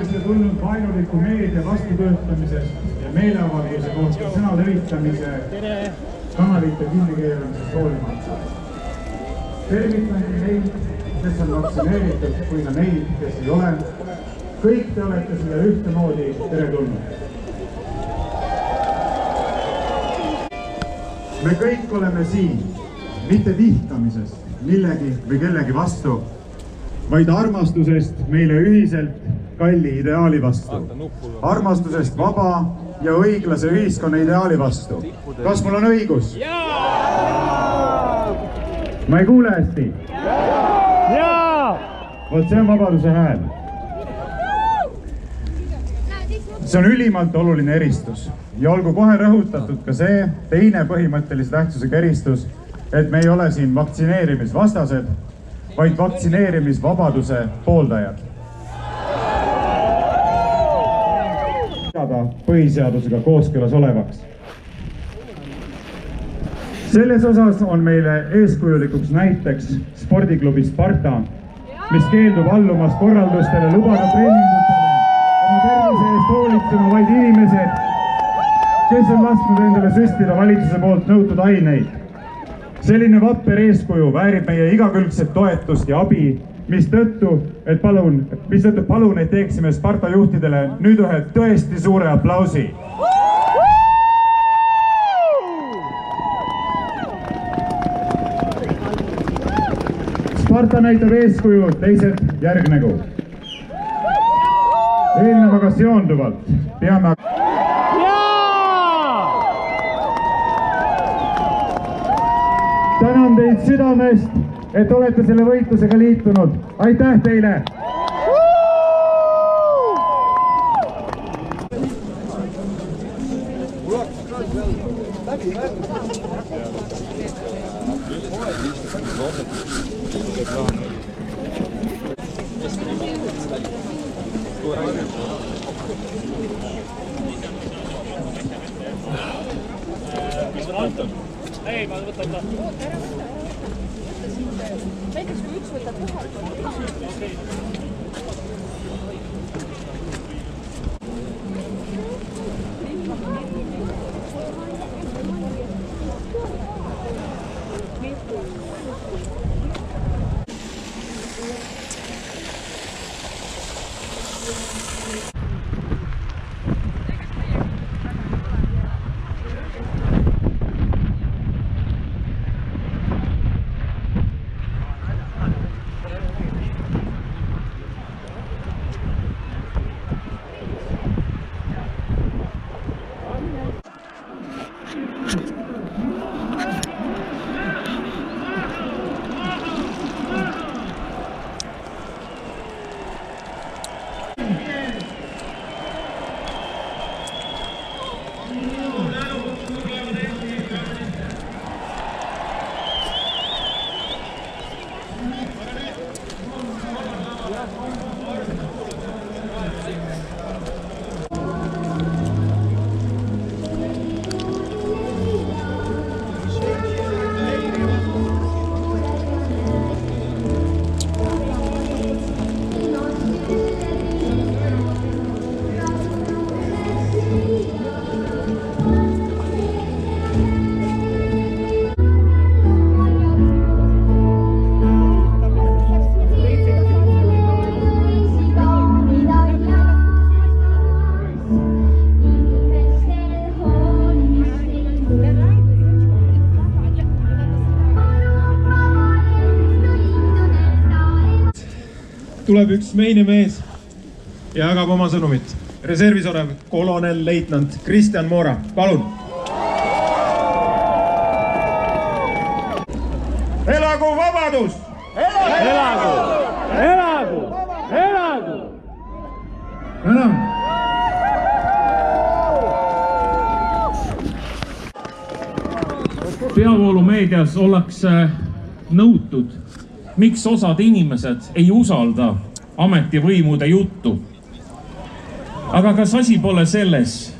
tulnud vaenuliku meedia vastutöötamisest ja meeleavalduse kohta sõna levitamise kanalite kinnikeeramisest hoolimata. Tervitan nii neid, kes on vaktsineeritud, kui ka neid, kes ei ole. Kõik te olete siia ühtemoodi tere tulnud. Me kõik oleme siin, mitte vihtamisest millegi või kellegi vastu, vaid armastusest meile ühiselt kalli ideaali vastu. Armastusest vaba ja õiglase ühiskonna ideaali vastu. Kas mul on õigus? Ma ei kuule hästi? Vot see on vabaduse hääl. See on ülimalt oluline eristus ja olgu kohe rõhutatud ka see teine põhimõttelise tähtsusega eristus, et me ei ole siin vaktsineerimisvastased, vaid vaktsineerimisvabaduse pooldajad. Põhiseadusega kooskõlas olevaks. Selles osas on meile eeskujulikuks näiteks spordiklubi Sparta, mis keeldub allumast korraldustele lubada treeningutele oma tervise eest hoolitsema vaid inimesed, kes on lasknud endale süstida valitsuse poolt nõutud aineid. Selline vapper eeskuju väärib meie igakülgset toetust ja abi, mistõttu palun, et teeksime Sparta juhtidele nüüd ühe tõesti suure aplausi. Sparta näitab eeskuju, teised järgnegu. Eelnevaga seonduvalt peame tänan teid südamest, et olete selle võitlusega liitunud. Aitäh teile! Ei, ma võtan ta. Näiteks kui üks võtab tuleb üks meine mees ja jagab oma sõnumit. Reservis olev kolonel leitnant Kristjan Moora, palun. Elagu vabadus! Elagu! Elagu! Elagu! Tänan! Peavoolumeedias ollakse nõutud, miks osad inimesed ei usalda ametivõimude juttu. Aga kas asi pole selles,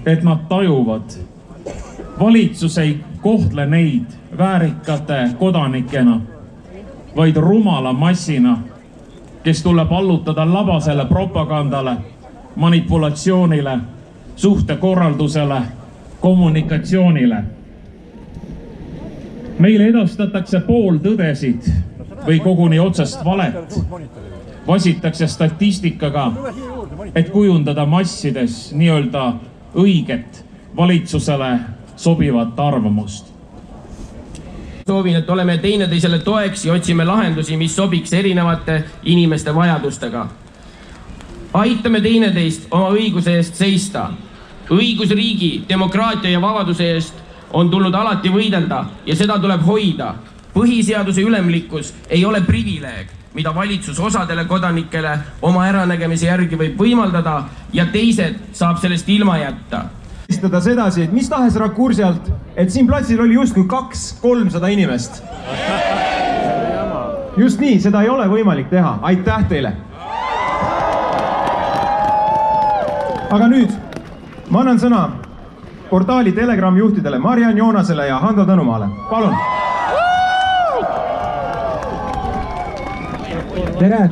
et nad tajuvad, valitsus ei kohtle neid väärikate kodanikena, vaid rumala massina, kes tuleb allutada labasele propagandale, manipulatsioonile, suhtekorraldusele, kommunikatsioonile. Meile edastatakse pooltõdesid või koguni otsest valet. Vasitakse statistikaga, et kujundada massides nii-öelda õiget valitsusele sobivat arvamust. Soovin, et oleme teineteisele toeks ja otsime lahendusi, mis sobiks erinevate inimeste vajadustega. Aitame teineteist oma õiguse eest seista. Õigusriigi, demokraatia ja vabaduse eest on tulnud alati võidelda ja seda tuleb hoida. Põhiseaduse ülemlikkus ei ole privileeg, mida valitsus osadele kodanikele oma äranägemise järgi võib võimaldada ja teised saab sellest ilma jätta. Estada sedasi, et mis tahes rakursi alt, et siin platsil oli justkui 200-300 inimest. Just nii, seda ei ole võimalik teha. Aitäh teile! Aga nüüd ma annan sõna portaali Telegram juhtidele Mariann Joonasele ja Hando Tõnumaale. Palun! Tere!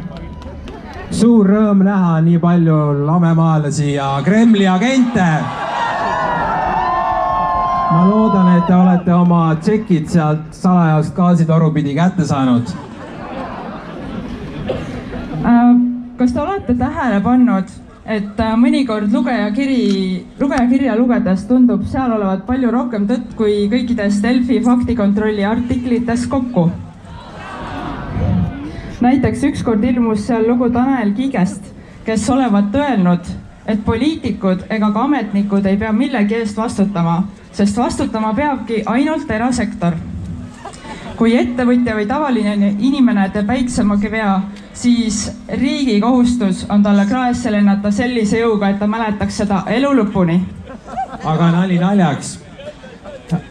Suur rõõm näha nii palju lamemaalasi ja Kremli agente! Ma loodan, et te olete oma tšekid sealt salajast gaasitoru pidi kätte saanud. Kas te olete tähele pannud, et mõnikord lugejakirja lugedes tundub seal olevat palju rohkem tõtt kui kõikides Delfi faktikontrolli artiklites kokku? Näiteks ükskord ilmus seal lugu Tanel Kiigest, kes olevat öelnud, et poliitikud ega ka ametnikud ei pea millegi eest vastutama, sest vastutama peabki ainult erasektor. Kui ettevõtja või tavaline inimene teeb väiksemagi vea, siis riigi kohustus on talle kraesse lennata sellise jõuga, et ta mäletaks seda elu lõpuni. Aga nali naljaks.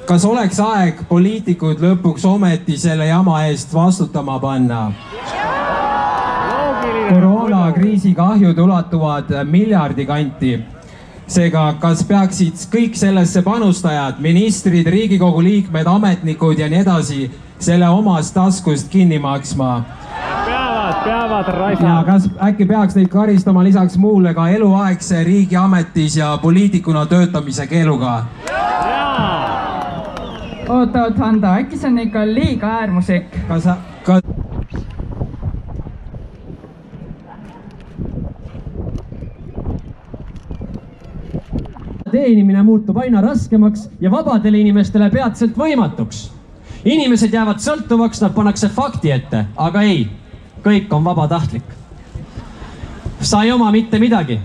Kas oleks aeg poliitikud lõpuks ometi selle jama eest vastutama panna? Koroonakriisi kahjud ulatuvad miljardi kanti. Seega, kas peaksid kõik sellesse panustajad, ministrid, Riigikogu liikmed, ametnikud ja nii edasi selle omast taskust kinni maksma? Peavad raisa. Ja kas äkki peaks neid karistama lisaks muule ka eluaegse riigiametis ja poliitikuna töötamise keeluga? Oot, Hando, äkki see on ikka liiga äärmuslik? Teenimine muutub aina raskemaks ja vabadele inimestele peatselt võimatuks. Inimesed jäävad sõltuvaks, nad pannakse fakti ette, aga ei, kõik on vabatahtlik. Sa ei oma mitte midagi,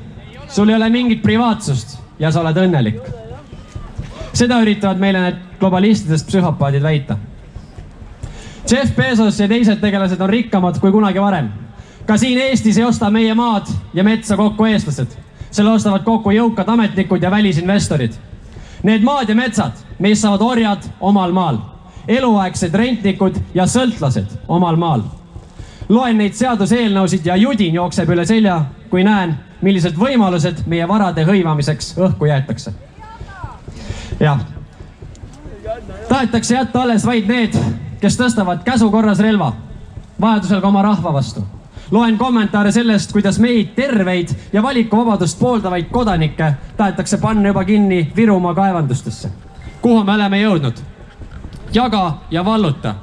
sul ei ole mingit privaatsust ja sa oled õnnelik. Seda üritavad meile need globalistidest psühhopaadid väita. Jeff Bezos ja teised tegelased on rikkamad kui kunagi varem. Ka siin Eestis ei osta meie maad ja metsa kokku eestlased. Selle ostavad kokku jõukad ametnikud ja välisinvestorid. Need maad ja metsad, meist saavad orjad omal maal, eluaegsed rentnikud ja sõltlased omal maal. Loen neid seaduseelnõusid ja judin jookseb üle selja, kui näen, millised võimalused meie varade hõivamiseks õhku jäetakse. Jah, tahetakse jätta alles vaid need, kes tõstavad käsukorras relva, vajadusel ka oma rahva vastu. Loen kommentaare sellest, kuidas meid terveid ja valikuvabadust pooldavaid kodanikke tahetakse panna juba kinni Virumaa kaevandustesse. Kuhu me oleme jõudnud? Jaga ja valluta.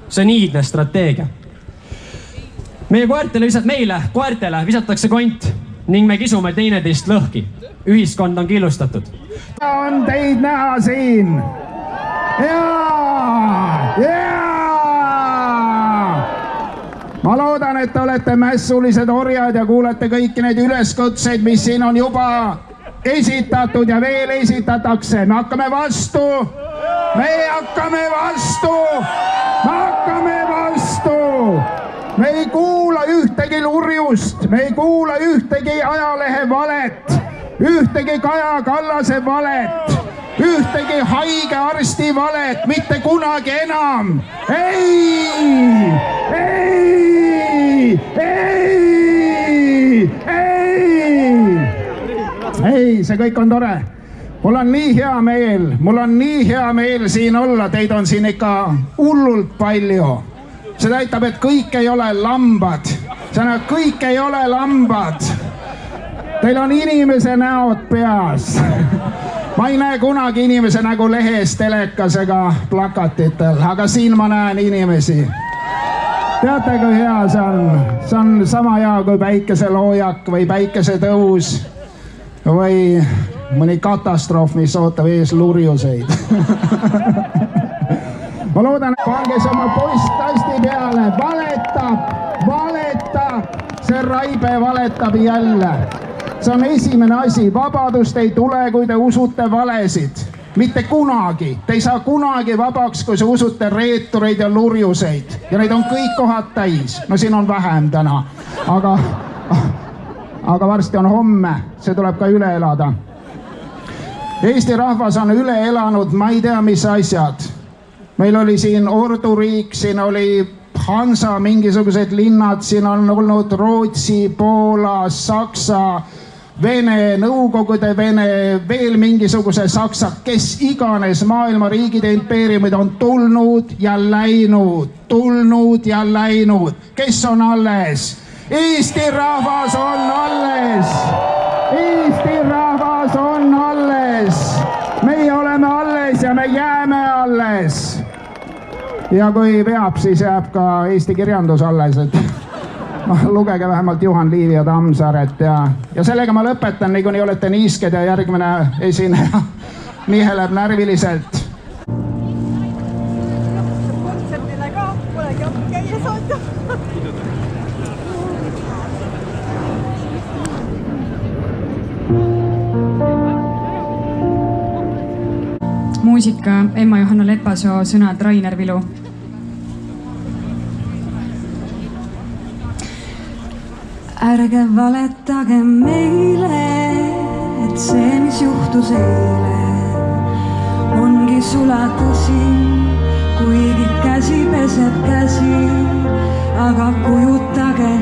See on iidne strateegia. Meile koertele visatakse kont ning me kisume teineteist lõhki. Ühiskond on killustatud. On teid näha siin. Ma loodan, et te olete mässulised orjad ja kuulete kõiki neid üleskutseid, mis siin on juba esitatud ja veel esitatakse. Me hakkame vastu. Me ei kuula ühtegi lurjust, me ei kuula ühtegi ajalehe valet, ühtegi Kaja Kallase valet, ühtegi haige arsti valet, mitte kunagi enam. Ei, see kõik on tore. Mul on nii hea meel siin olla, teid on siin ikka hullult palju. See näitab, et kõik ei ole lambad. kõik ei ole lambad. Teil on inimese näod peas. Ma ei näe kunagi inimese nägu lehes, telekas ega plakatitel, aga siin ma näen inimesi. Teate, kui hea see on? See on sama hea kui päikeseloojak või päikesetõus või mõni katastroof, mis ootab ees lurjuseid. Ma loodan, et pange see oma posttasti peale. Valetab. See Raibe valetab jälle. See on esimene asi. Vabadust ei tule, kui te usute valesid. Mitte kunagi. Te ei saa kunagi vabaks, kui se usute reetureid ja lurjuseid. Ja neid on kõik kohad täis. No siin on vähem täna. Aga varsti on homme. See tuleb ka üle elada. Eesti rahvas on üle elanud, ma ei tea, mis asjad. Meil oli siin orduriik, siin oli Hansa mingisugused linnad, siin on olnud Rootsi, Poola, Saksa, Vene, Nõukogude Vene, veel mingisuguse Saksa, kes iganes maailma riigid ja impeeriumid on tulnud ja läinud. Kes on alles? Eesti rahvas on alles! Eesti rahvas on alles! Meie oleme alles ja me jääme alles! Ja kui veab, siis jääb ka Eesti kirjandus alles, et lugege vähemalt Juhan Liivi ja Tammsaaret ja sellega ma lõpetan, nii kuni olete niisked ja järgmine esineja niheleb närviliselt. Kontserdile ka, polegi käia saada. Muusika Emma Johanna Lepasoo, sõnad Rainer Vilu. Ärge valetage meile, et see, mis juhtus eile, ongi sulatõsi, kuigi käsi peseb käsi, aga kujutage